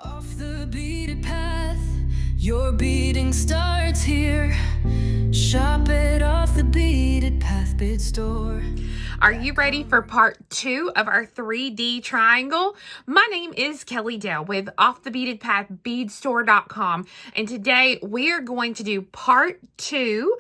Off the beaded path, your beading starts here. Shop it off the beaded path bead store. Are you ready for part 2 of our 3D triangle? My name is Kelly Dell with offthebeadedpathbeadstore.com, and today we are going to do part 2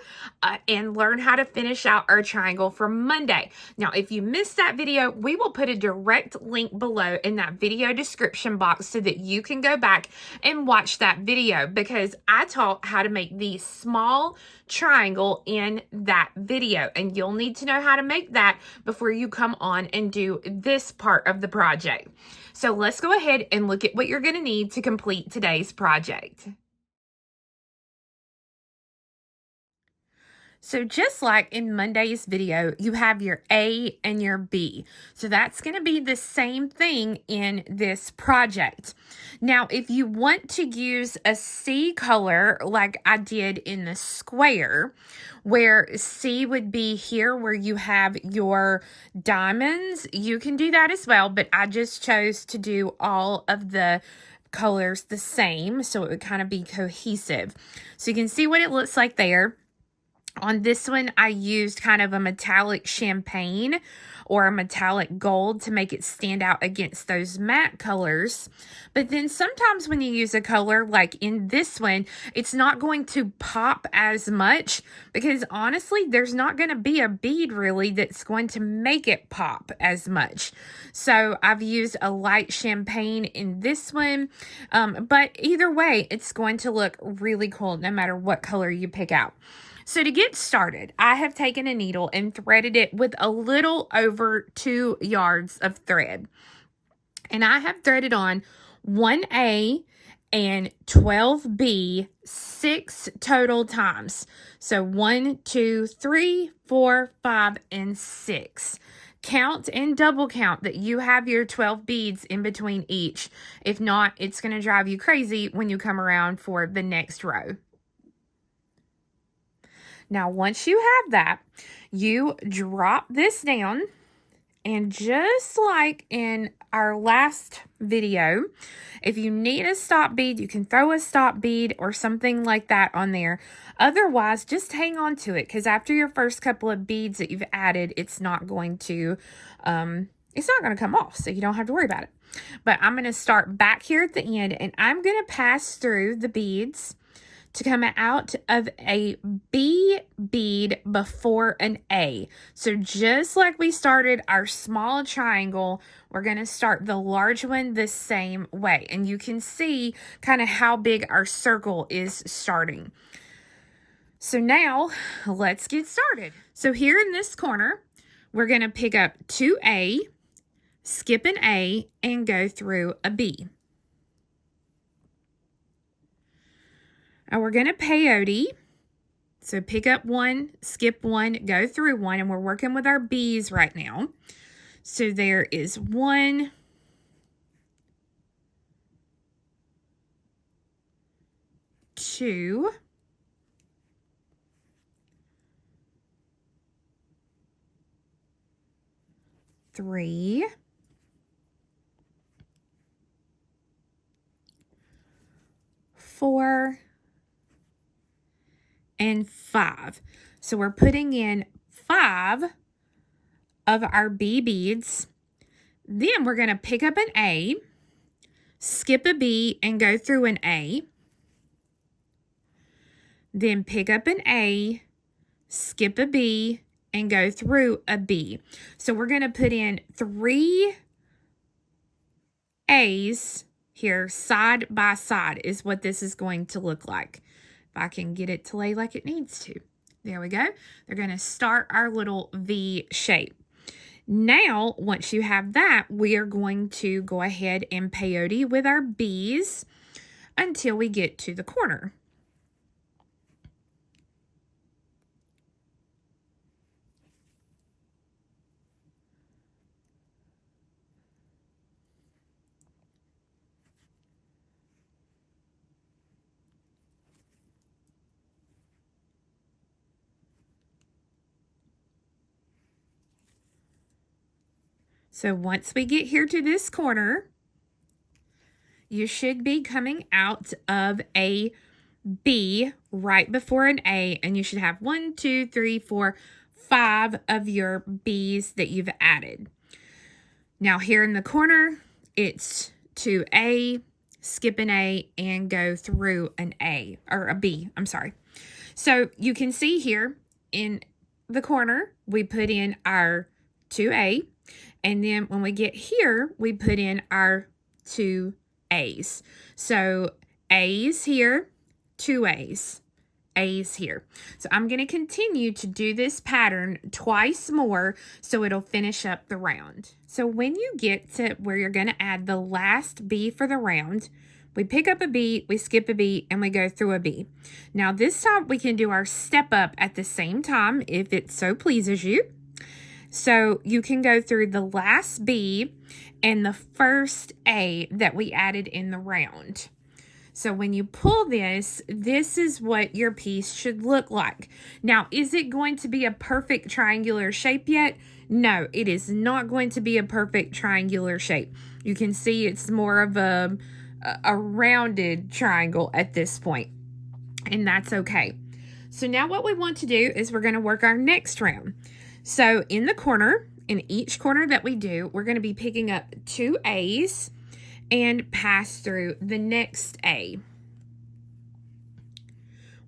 and learn how to finish out our triangle for Monday. Now, if you missed that video, we will put a direct link below in that video description box so that you can go back and watch that video, because I taught how to make the small triangle in that video, and you'll need to know how to make that before you come on and do this part of the project. So let's go ahead and look at what you're going to need to complete today's project. So just like in Monday's video, you have your A and your B. So that's going to be the same thing in this project. Now, if you want to use a C color like I did in the square, where C would be here where you have your diamonds, you can do that as well, but I just chose to do all of the colors the same so it would kind of be cohesive. So you can see what it looks like there. On this one, I used kind of a metallic champagne or a metallic gold to make it stand out against those matte colors. But then sometimes when you use a color like in this one, it's not going to pop as much because honestly, there's not going to be a bead really that's going to make it pop as much. So I've used a light champagne in this one, but either way, it's going to look really cool no matter what color you pick out. So to get started, I have taken a needle and threaded it with a little over 2 yards of thread. And I have threaded on 1A and 12B 6 total times. So 1, 2, 3, 4, 5, and 6. Count and double count that you have your 12 beads in between each. If not, it's going to drive you crazy when you come around for the next row. Now, once you have that, you drop this down, and just like in our last video, if you need a stop bead, you can throw a stop bead or something like that on there. Otherwise, just hang on to it, because after your first couple of beads that you've added, it's not going to come off, so you don't have to worry about it. But I'm going to start back here at the end, and I'm going to pass through the beads to come out of a B bead before an A. So just like we started our small triangle, we're going to start the large one the same way. And you can see kind of how big our circle is starting. So now let's get started. So here in this corner, we're going to pick up 2A, skip an A, and go through a B. And we're going to peyote. So pick up one, skip one, go through one, and we're working with our B's right now. So there is 1, 2, 3, 4, and 5. So we're putting in 5 of our B beads. Then we're going to pick up an A, skip a B, and go through an A. Then pick up an A, skip a B, and go through a B. So we're going to put in 3 A's here side by side is what this is going to look like. If I can get it to lay like it needs to. There we go. They're going to start our little V shape. Now, once you have that, we are going to go ahead and peyote with our B's until we get to the corner. So once we get here to this corner, you should be coming out of a B right before an A, and you should have 1, 2, 3, 4, 5 of your B's that you've added. Now here in the corner, it's to A, skip an A, and go through an A, or a B, I'm sorry. So you can see here in the corner, we put in our 2A, and then when we get here, we put in our 2 A's. So A's here, 2 A's, A's here. So I'm going to continue to do this pattern twice more so it'll finish up the round. So when you get to where you're going to add the last B for the round, we pick up a B, we skip a B, and we go through a B. Now this time we can do our step up at the same time if it so pleases you. So you can go through the last B and the first A that we added in the round. So when you pull this, this is what your piece should look like. Now, is it going to be a perfect triangular shape yet? No, it is not going to be a perfect triangular shape. You can see it's more of a rounded triangle at this point, and that's okay. So now what we want to do is we're going to work our next round. So in the corner, in each corner that we do, we're going to be picking up 2 A's and pass through the next A.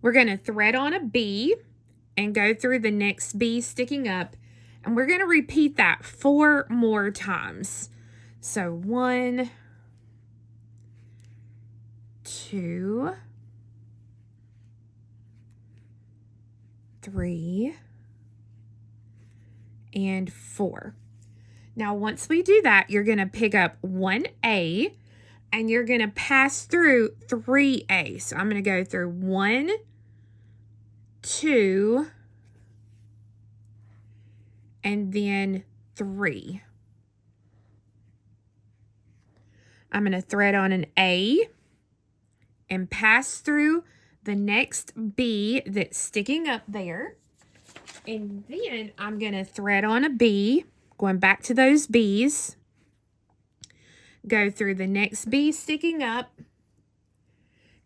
We're going to thread on a B and go through the next B sticking up, and we're going to repeat that 4 more times. So 1, 2, 3, and 4. Now, once we do that, you're going to pick up 1A and you're going to pass through 3A. So I'm going to go through 1, 2, and then 3. I'm going to thread on an A and pass through the next B that's sticking up there. And then I'm going to thread on a B, going back to those B's, go through the next B sticking up,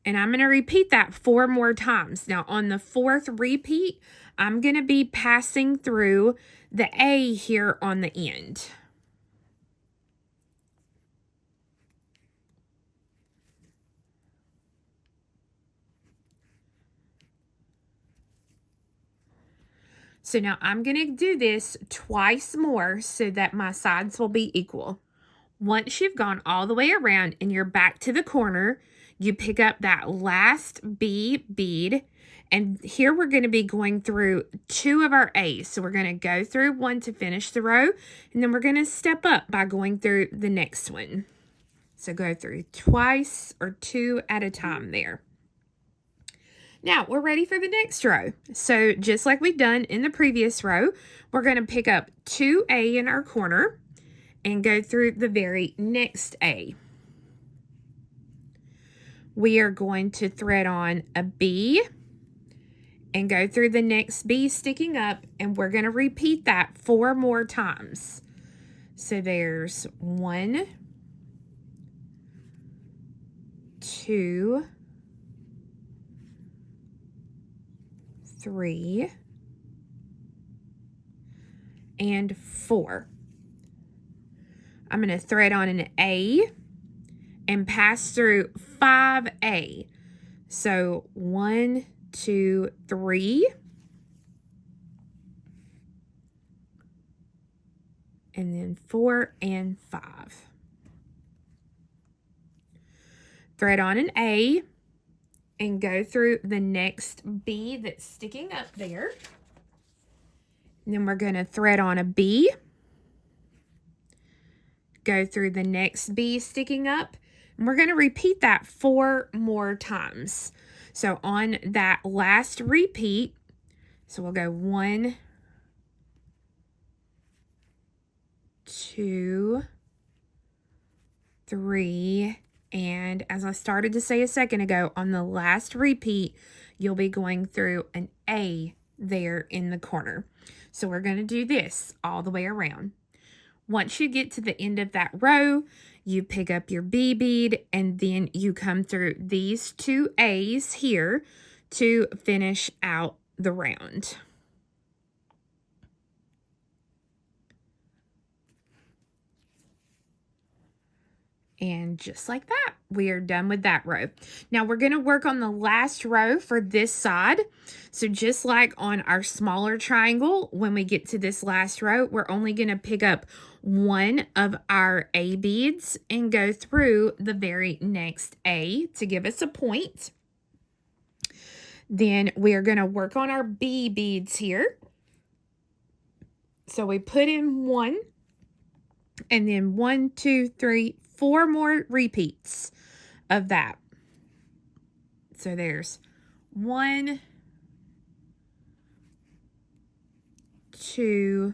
and I'm going to repeat that 4 more times. Now, on the 4th repeat, I'm going to be passing through the A here on the end. So now I'm going to do this twice more so that my sides will be equal. Once you've gone all the way around and you're back to the corner, you pick up that last B bead, and here we're going to be going through 2 of our A's. So we're going to go through 1 to finish the row, and then we're going to step up by going through the next one. So go through twice or 2 at a time there. Now, we're ready for the next row. So just like we've done in the previous row, we're going to pick up 2A in our corner and go through the very next A. We are going to thread on a B and go through the next B sticking up, and we're going to repeat that 4 more times. So there's 1, 2, 3, and 4. I'm going to thread on an A and pass through 5A. So 1, 2, 3, and then 4 and 5. Thread on an A and go through the next B that's sticking up there. And then we're going to thread on a B, go through the next B sticking up, and we're going to repeat that 4 more times. So on that last repeat, so we'll go 1, 2, 3, and as I started to say a second ago, on the last repeat, you'll be going through an A there in the corner. So we're going to do this all the way around. Once you get to the end of that row, you pick up your B bead, and then you come through these 2 A's here to finish out the round. And just like that, we are done with that row. Now we're going to work on the last row for this side. So just like on our smaller triangle, when we get to this last row, we're only going to pick up one of our A beads and go through the very next A to give us a point. Then we are going to work on our B beads here. So we put in 1, and then 1, 2, 3, 4 more repeats of that. So there's 1, 2,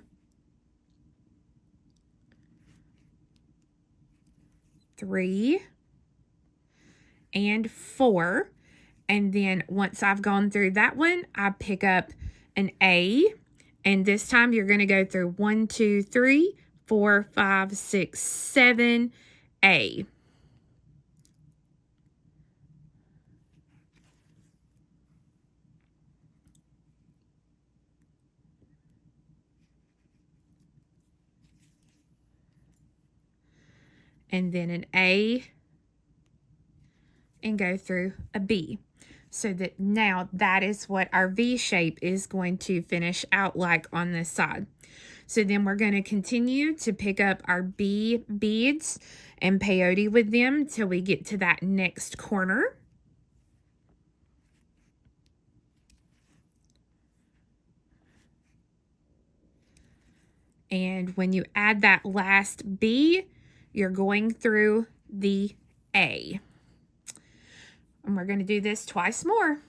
3, and 4. And then once I've gone through that one, I pick up an A. And this time you're going to go through 1, 2, 3, 4, 5, 6, 7, A. And then an A, and go through a B. So that now that is what our V shape is going to finish out like on this side. So then we're going to continue to pick up our B beads and peyote with them till we get to that next corner. And when you add that last B, you're going through the A. And we're going to do this twice more.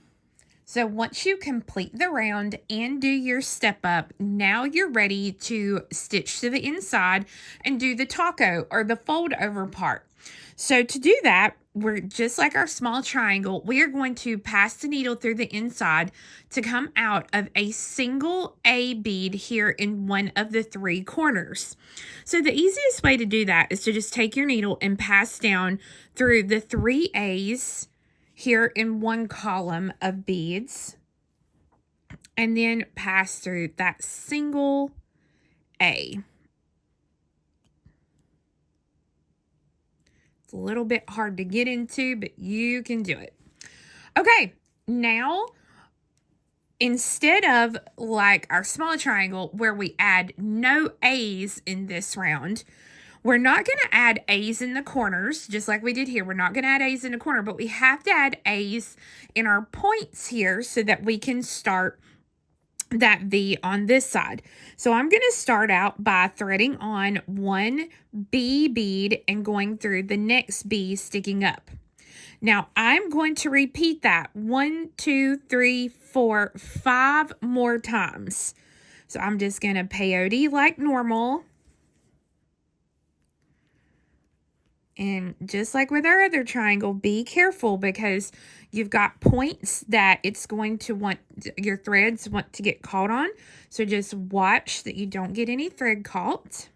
So once you complete the round and do your step up, now you're ready to stitch to the inside and do the taco or the fold over part. So to do that, we're just like our small triangle, we are going to pass the needle through the inside to come out of a single A bead here in one of the 3 corners. So the easiest way to do that is to just take your needle and pass down through the 3 A's here in one column of beads, and then pass through that single A. It's a little bit hard to get into, but you can do it. Okay, now instead of like our small triangle where we add no A's in this round, we're not going to add A's in the corners, just like we did here. We're not going to add A's in the corner, but we have to add A's in our points here so that we can start that V on this side. So I'm going to start out by threading on one B bead and going through the next B sticking up. Now I'm going to repeat that 1, 2, 3, 4, 5 more times. So I'm just going to peyote like normal. And just like with our other triangle, be careful because you've got points that it's going to want, your threads want to get caught on. So just watch that you don't get any thread caught.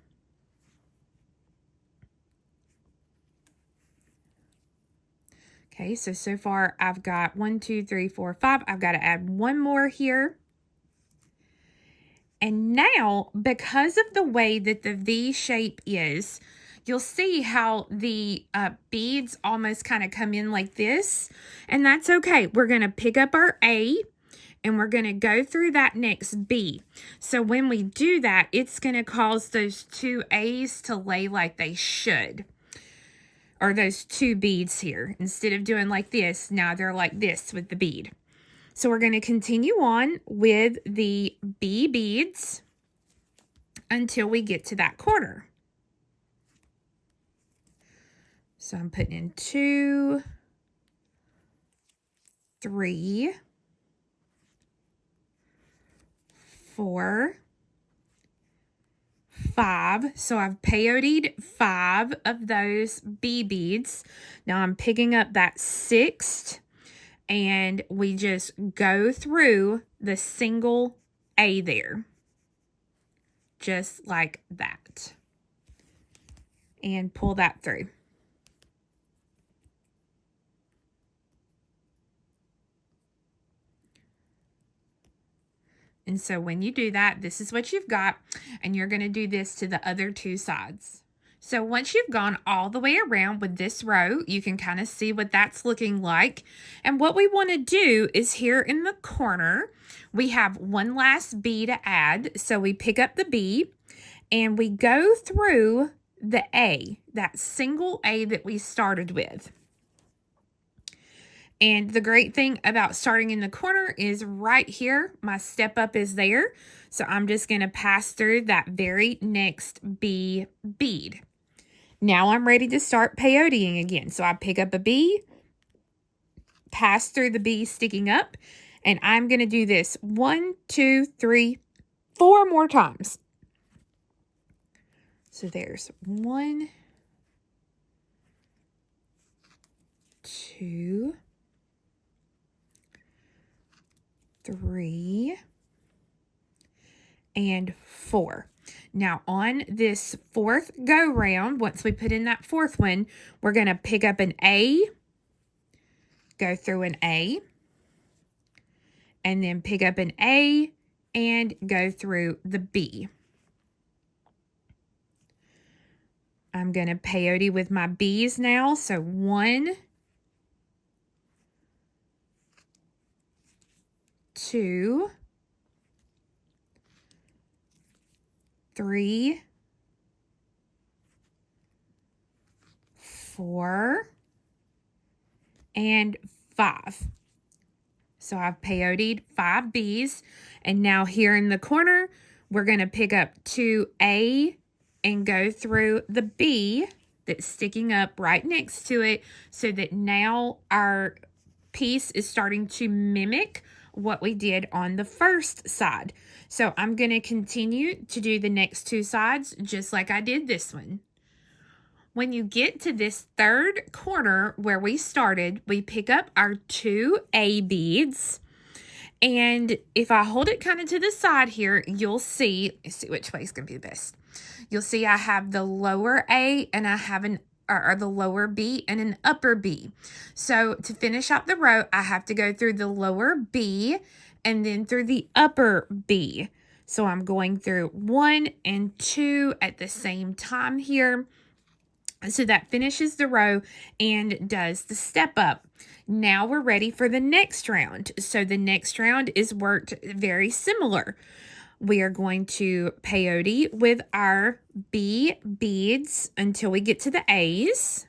Okay, so far I've got 1, 2, 3, 4, 5. I've got to add one more here. And now, because of the way that the V shape is, you'll see how the beads almost kind of come in like this, and that's okay. We're going to pick up our A, and we're going to go through that next B. So when we do that, it's going to cause those 2 A's to lay like they should, or those 2 beads here. Instead of doing like this, now they're like this with the bead. So we're going to continue on with the B beads until we get to that corner. So I'm putting in 2, 3, 4, 5. So I've peyoted 5 of those B beads. Now I'm picking up that 6th, and we just go through the single A there. Just like that. And pull that through. And so when you do that, this is what you've got, and you're going to do this to the other two sides. So once you've gone all the way around with this row, you can kind of see what that's looking like. And what we want to do is here in the corner, we have one last B to add. So we pick up the B and we go through the A, that single A that we started with. And the great thing about starting in the corner is right here, my step up is there. So I'm just going to pass through that very next B bead. Now I'm ready to start peyoteing again. So I pick up a B, pass through the B sticking up, and I'm going to do this 1, 2, 3, 4 more times. So there's 1, 2, 3, and 4. Now on this fourth go round, once we put in that fourth one, we're going to pick up an A, go through an A, and then pick up an A and go through the B. I'm going to peyote with my B's now. So 1, 2, 3, 4, and 5. So I've peyoteed 5 B's, and now here in the corner, we're going to pick up 2A and go through the B that's sticking up right next to it, so that now our piece is starting to mimic what we did on the first side. So I'm going to continue to do the next two sides just like I did this one. When you get to this third corner where we started, we pick up our 2 A beads. And if I hold it kind of to the side here, you'll see, let's see which way is going to be the best. You'll see I have the lower A and I have the lower B and an upper B. So to finish up the row, I have to go through the lower B and then through the upper B. So I'm going through 1 and 2 at the same time here. So that finishes the row and does the step up. Now we're ready for the next round. So the next round is worked very similar. We are going to peyote with our B beads until we get to the A's.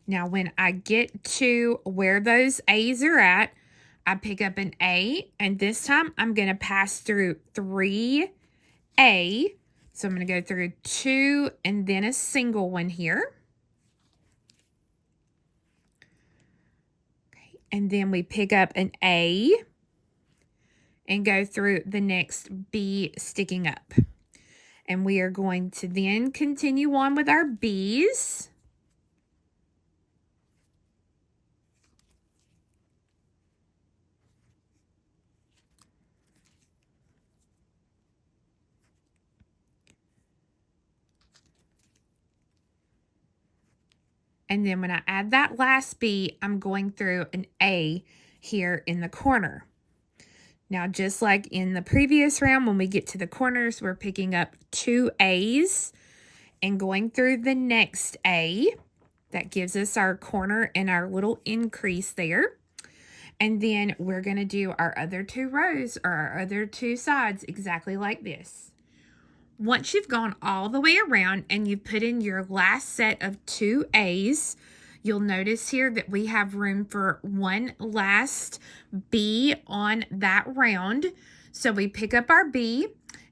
Now, when I get to where those A's are at, I pick up an A, and this time I'm going to pass through 3A. So I'm going to go through 2 and then a single one here. Okay, and then we pick up an A and go through the next B sticking up. And we are going to then continue on with our B's. And then when I add that last B, I'm going through an A here in the corner. Now, just like in the previous round, when we get to the corners, we're picking up 2 A's and going through the next A. That gives us our corner and our little increase there. And then we're going to do our other 2 rows or our other 2 sides exactly like this. Once you've gone all the way around and you've put in your last set of 2 A's, you'll notice here that we have room for one last B on that round. So we pick up our B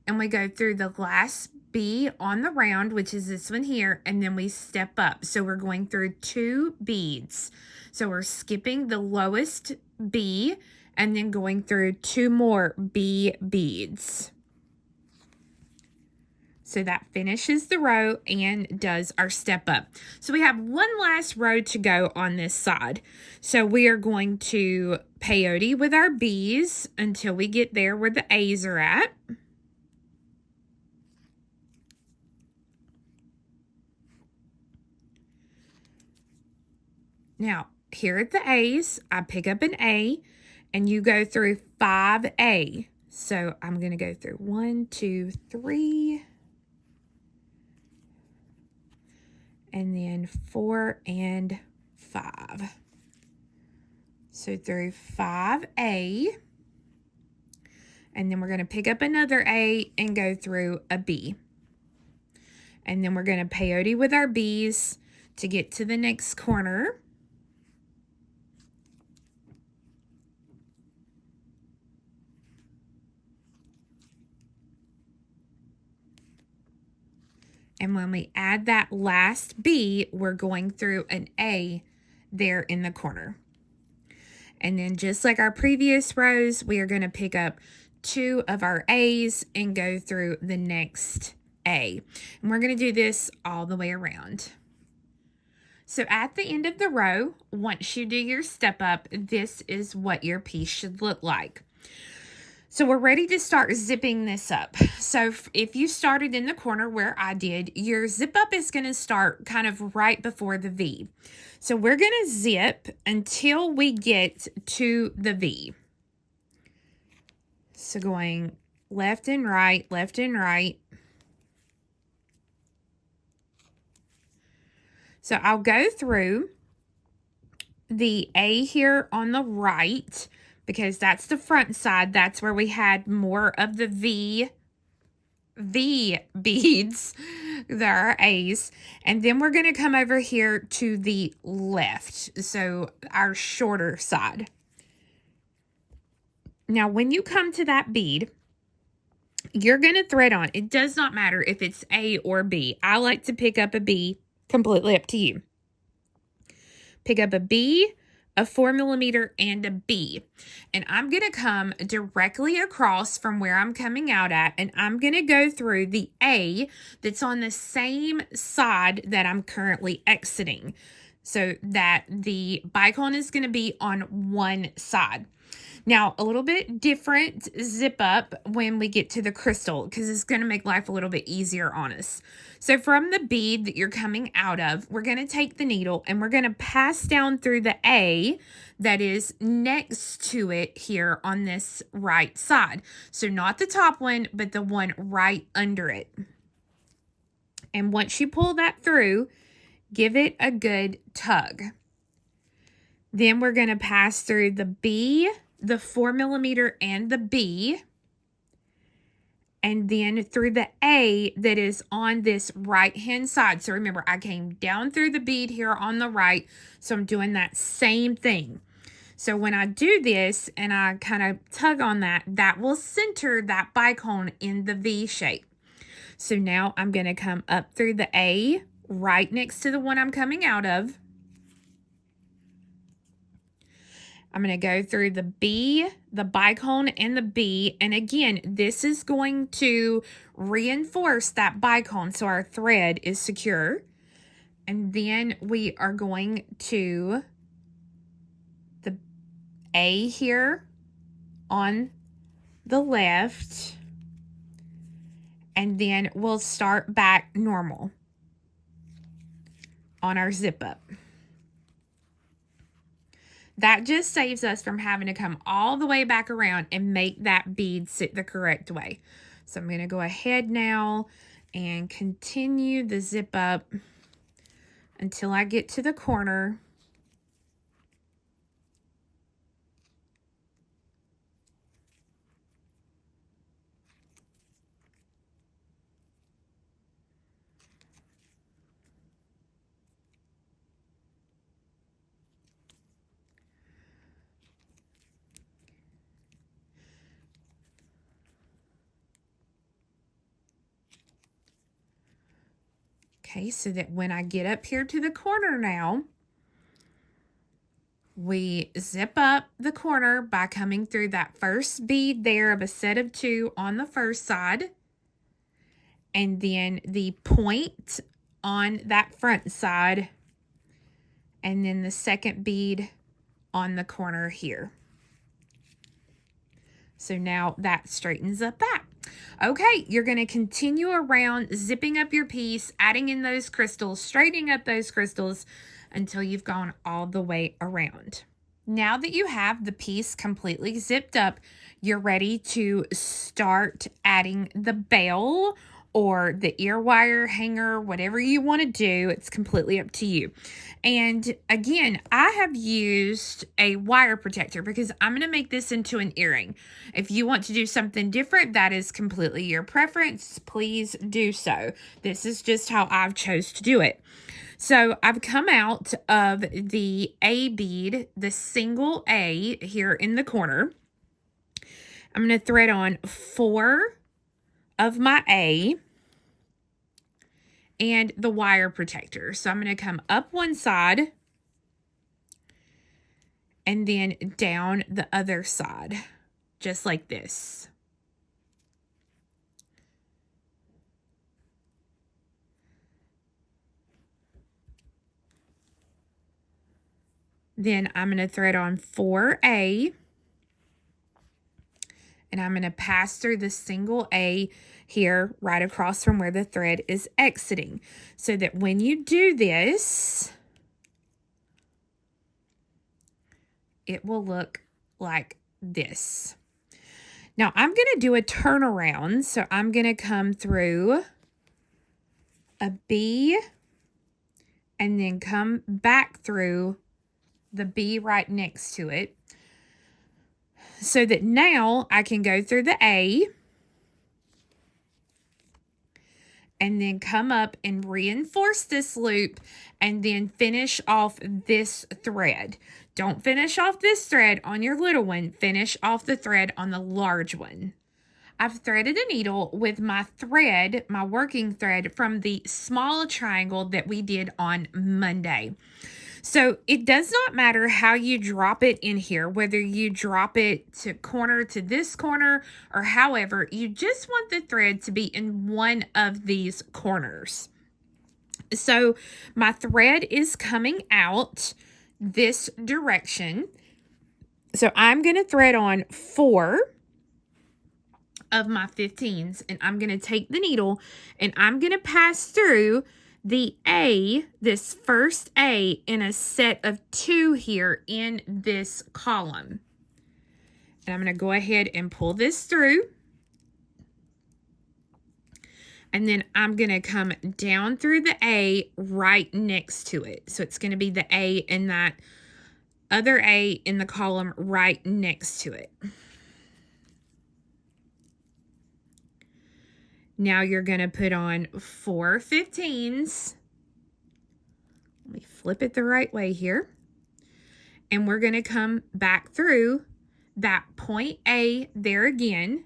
and we go through the last B on the round, which is this one here, and then we step up. So we're going through 2 beads. So we're skipping the lowest B and then going through 2 more B beads. So that finishes the row and does our step up. So we have one last row to go on this side. So we are going to peyote with our B's until we get there where the A's are at. Now, here at the A's, I pick up an A, and you go through 5A. So I'm going to go through 1, 2, 3, and then 4 and 5. So through 5A, and then we're going to pick up another A and go through a B. And then we're going to peyote with our B's to get to the next corner. And when we add that last B, we're going through an A there in the corner. And then just like our previous rows, we are going to pick up 2 of our A's and go through the next A. And we're going to do this all the way around. So at the end of the row, once you do your step up, this is what your piece should look like. So we're ready to start zipping this up. So if you started in the corner where I did, your zip up is going to start kind of right before the V. So we're going to zip until we get to the V. So going left and right, left and right. So I'll go through the A here on the right, because that's the front side. That's where we had more of the V beads. There are A's. And then we're going to come over here to the left, so our shorter side. Now, when you come to that bead, you're going to thread on. It does not matter if it's A or B. I like to pick up a B, completely up to you. Pick up a B, a 4mm, and a B. And I'm going to come directly across from where I'm coming out at, and I'm going to go through the A that's on the same side that I'm currently exiting, so that the bicone is going to be on one side. Now, a little bit different zip up when we get to the crystal, because it's going to make life a little bit easier on us. So from the bead that you're coming out of, we're going to take the needle and we're going to pass down through the A that is next to it here on this right side. So not the top one, but the one right under it. And once you pull that through, give it a good tug. Then we're going to pass through the B, the 4mm, and the B, and then through the A that is on this right hand side. So remember, I came down through the bead here on the right, so I'm doing that same thing. So when I do this and I kind of tug on that, that will center that bicone in the V shape. So now I'm going to come up through the A right next to the one I'm coming out of. I'm going to go through the B, the bicone, and the B. And again, this is going to reinforce that bicone so our thread is secure. And then we are going to the A here on the left. And then we'll start back normal on our zip up. That just saves us from having to come all the way back around and make that bead sit the correct way. So I'm going to go ahead now and continue the zip up until I get to the corner. Okay, so that when I get up here to the corner now, we zip up the corner by coming through that first bead there of a set of 2 on the first side, and then the point on that front side, and then the second bead on the corner here. So now that straightens up that. Okay, you're going to continue around zipping up your piece, adding in those crystals, straightening up those crystals until you've gone all the way around. Now that you have the piece completely zipped up, you're ready to start adding the bell or the ear wire hanger, whatever you want to do. It's completely up to you. And again, I have used a wire protector because I'm going to make this into an earring. If you want to do something different, that is completely your preference. Please do so. This is just how I've chose to do it. So I've come out of the A bead, the single A here in the corner. I'm going to thread on 4 of my A and the wire protector. So I'm going to come up one side and then down the other side, just like this. Then I'm going to thread on 4A, and I'm going to pass through the single A here right across from where the thread is exiting, so that when you do this, it will look like this. Now I'm going to do a turnaround, so I'm going to come through a B and then come back through the B right next to it, so that now I can go through the A and then come up and reinforce this loop and then finish off this thread. Don't finish off this thread on your little one. Finish off the thread on the large one. I've threaded a needle with my thread, my working thread from the small triangle that we did on Monday. So it does not matter how you drop it in here, whether you drop it to corner to this corner or however, you just want the thread to be in one of these corners. So my thread is coming out this direction. So I'm going to thread on 4 of my 15s, and I'm going to take the needle and I'm going to pass through the A, this first A, in a set of 2 here in this column. And I'm going to go ahead and pull this through. And then I'm going to come down through the A right next to it. So it's going to be the A and that other A in the column right next to it. Now you're going to put on 4 15s. Let me flip it the right way here. And we're going to come back through that point A there again,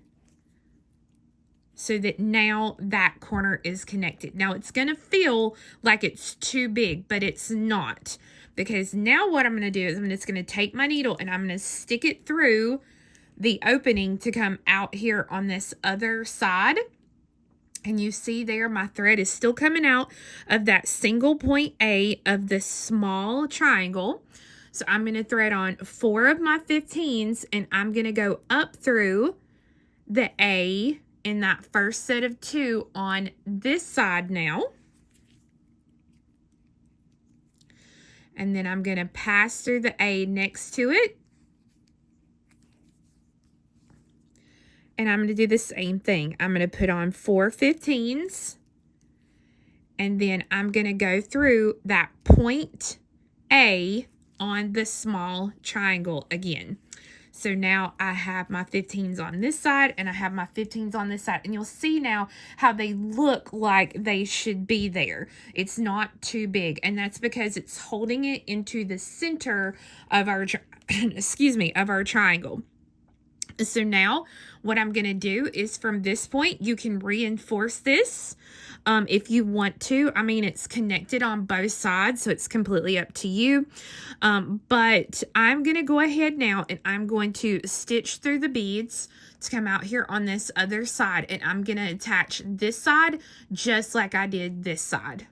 so that now that corner is connected. Now it's going to feel like it's too big, but it's not. Because now what I'm going to do is I'm just going to take my needle and I'm going to stick it through the opening to come out here on this other side. And you see there, my thread is still coming out of that single point A of the small triangle. So I'm going to thread on 4 of my 15s, and I'm going to go up through the A in that first set of 2 on this side now. And then I'm going to pass through the A next to it. And I'm going to do the same thing. I'm going to put on 4 15s. And then I'm going to go through that point A on the small triangle again. So now I have my 15s on this side and I have my 15s on this side. And you'll see now how they look like they should be there. It's not too big. And that's because it's holding it into the center of our, of our triangle. So now what I'm going to do is from this point, you can reinforce this if you want to. I mean, it's connected on both sides, so it's completely up to you. But I'm going to go ahead now and I'm going to stitch through the beads to come out here on this other side. And I'm going to attach this side just like I did this side.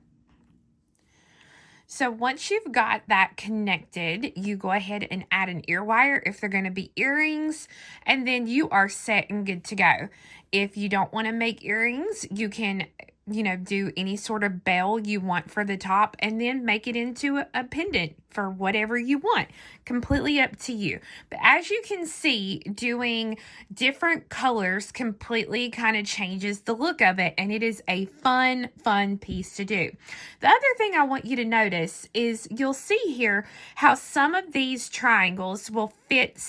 So once you've got that connected, you go ahead and add an ear wire if they're going to be earrings, and then you are set and good to go. If you don't want to make earrings, you can do any sort of bell you want for the top, and then make it into a pendant for whatever you want. Completely up to you. But as you can see, doing different colors completely kind of changes the look of it, and it is a fun piece to do. The other thing I want you to notice is you'll see here how some of these triangles will fit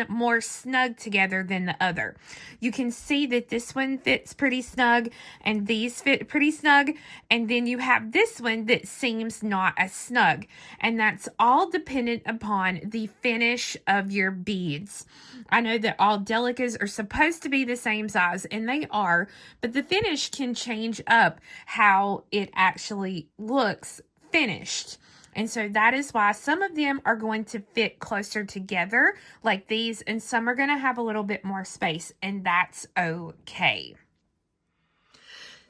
more snug together than the other. You can see that this one fits pretty snug and these fit pretty snug, and then you have this one that seems not as snug, and that's all dependent upon the finish of your beads. I know that all Delicas are supposed to be the same size, and they are, but the finish can change up how it actually looks finished. And so that is why some of them are going to fit closer together like these, and some are going to have a little bit more space, and that's okay.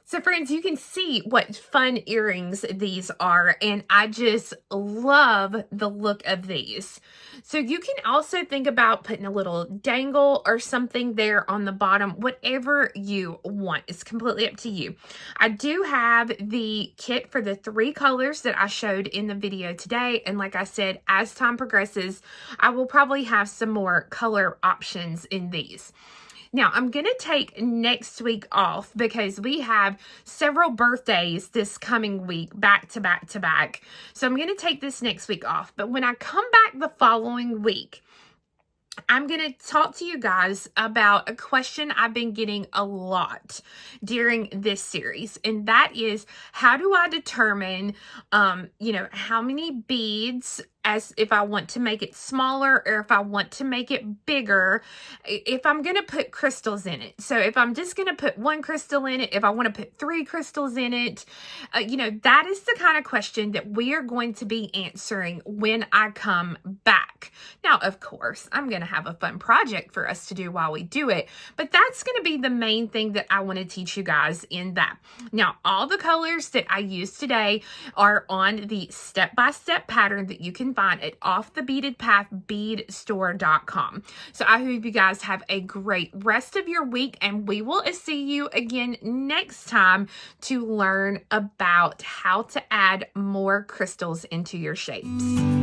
So friends, you can see what fun earrings these are, and I just love the look of these. So you can also think about putting a little dangle or something there on the bottom, whatever you want. It's completely up to you. I do have the kit for the 3 colors that I showed in the video today, and like I said, as time progresses, I will probably have some more color options in these. Now, I'm going to take next week off because we have several birthdays this coming week, back to back to back. So I'm going to take this next week off. But when I come back the following week, I'm going to talk to you guys about a question I've been getting a lot during this series. And that is, how do I determine, how many beads, as if I want to make it smaller or if I want to make it bigger, if I'm going to put crystals in it. So if I'm just going to put 1 crystal in it, if I want to put 3 crystals in it, that is the kind of question that we are going to be answering when I come back. Now, of course, I'm going to have a fun project for us to do while we do it, but that's going to be the main thing that I want to teach you guys in that. Now, all the colors that I used today are on the step-by-step pattern that you can find at offthebeadedpathbeadstore.com. So I hope you guys have a great rest of your week, and we will see you again next time to learn about how to add more crystals into your shapes.